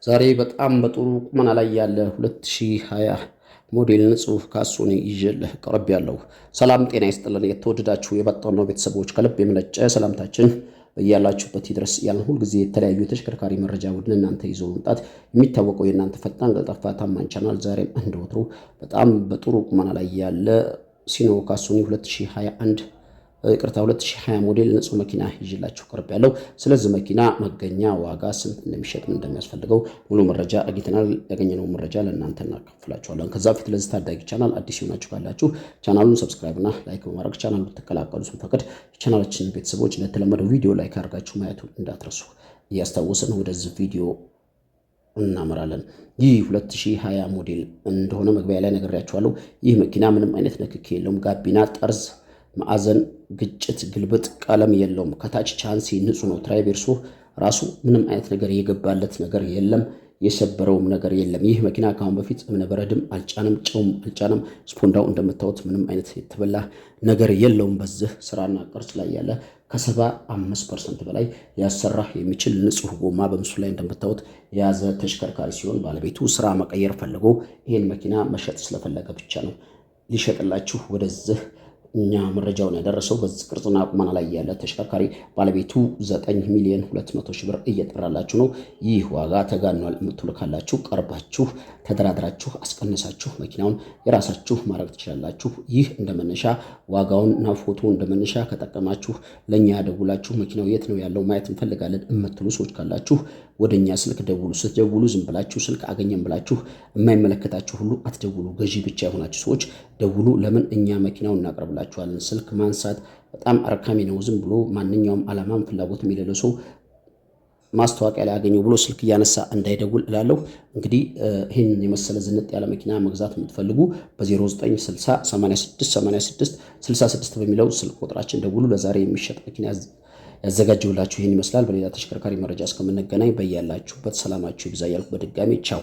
ዛሬ በጣም በጥሩ ቁመና ላይ ያለ 2020 ሞዴል ንጹህ ካሶኒ ይዤልህ ቀርብ ያለው። ሰላም ጤና ይስጥልን። የተወደዳችሁ የበጣም ነው ቤተሰቦች ከልብ የመነጨ ሰላምታችን በያላችሁበት ይድረስ ያልን። ሁልጊዜ የተለያዩ የተሽከርካሪ መረጃ ወደ እናንተ ይዞ መምጣት የሚታወቀው የእናንተ ፈጣን ቀልጣፋ ታማኝ ቻናል ዛሬም እንደወትሮ በጣም በጥሩ ቁመና ላይ ያለ ሲኖ ካሶኒ 2020 ሞዴል ንጹህ መኪና ይዤላችሁ ቀርብ ያለው። ስለዚህ መኪና መገኛ ዋጋ ስንት እንደሚሸጥ እንደሚያስፈልገው ሙሉ መረጃ አግኝተናል። ያገኘነው መረጃ ለእናንተ እናካፍላችኋለን። ከዛ በፊት ለዚህ ታዳጊ ቻናል አዲስ ሆናችሁ ካላችሁ ቻናሉን ሰብስክራይብ እና ላይክ በማድረግ ቻናሉን ተቀላቀሉ። ስንፈቅድ የቻናላችን ቤተሰቦች እንደተለመደው ቪዲዮ ላይክ አድርጋችሁ ማየቱን እንዳትረሱ እያስታወስን ወደዚህ ቪዲዮ እናመራለን። ይህ 2020 ሞዴል እንደሆነ መግቢያ ላይ ነግሬያችኋለሁ። ይህ መኪና ምንም አይነት ንክኪ የለውም። ጋቢና፣ ጠርዝ፣ ማዕዘን፣ ግጭት፣ ግልብጥ ቀለም የለውም። ከታች ቻንሲ ንጹህ ነው። ትራይቬርሶ ራሱ ምንም አይነት ነገር የገባለት ነገር የለም። የሰበረውም ነገር የለም። ይህ መኪና ከአሁን በፊት እብነበረድም አልጫንም፣ ጨውም አልጫንም። ስፖንዳው እንደምታዩት ምንም አይነት የተበላ ነገር የለውም። በዚህ ስራና ቅርጽ ላይ ያለ ከ75% በላይ ሊያሰራ የሚችል ንጹህ ጎማ በምስሉ ላይ እንደምታዩት የያዘ ተሽከርካሪ ሲሆን ባለቤቱ ስራ መቀየር ፈልጎ ይህን መኪና መሸጥ ስለፈለገ ብቻ ነው ሊሸጥላችሁ ወደዚህ እኛ መረጃውን ያደረሰው። በዚህ ቅርጽና ቁመና ላይ ያለ ተሽከርካሪ ባለቤቱ 9,200,000 ብር እየጠራላችሁ ነው። ይህ ዋጋ ተጋኗል የምትሉ ካላችሁ ቀርባችሁ ተደራድራችሁ አስቀንሳችሁ መኪናውን የራሳችሁ ማድረግ ትችላላችሁ። ይህ እንደመነሻ ዋጋውንና ፎቶ እንደመነሻ ከጠቀማችሁ ለኛ ደውላችሁ መኪናው የት ነው ያለው ማየት እንፈልጋለን የምትሉ ሰዎች ካላችሁ ወደኛ ስልክ ደውሉ። ስትደውሉ ዝም ብላችሁ ስልክ አገኘን ብላችሁ የማይመለከታችሁ ሁሉ አትደውሉ። ገዢ ብቻ የሆናችሁ ሰዎች ደውሉ። ለምን እኛ መኪናውን እናቀርብላችኋለን። ስልክ ማንሳት በጣም አርካሚ ነው። ዝም ብሎ ማንኛውም ዓላማም ፍላጎትም የሌለው ሰው ማስታወቂያ ላይ አገኘው ብሎ ስልክ እያነሳ እንዳይደውል እላለሁ። እንግዲህ ይህን የመሰለ ዝንጥ ያለ መኪና መግዛት የምትፈልጉ በ0960 86 66 በሚለው ስልክ ቁጥራችን ደውሉ። ለዛሬ የሚሸጥ መኪና ያዘጋጀውላችሁ ይህን ይመስላል። በሌላ ተሽከርካሪ መረጃ እስከምንገናኝ በያላችሁበት ሰላማችሁ ይብዛ እያልኩ በድጋሚ ቻው።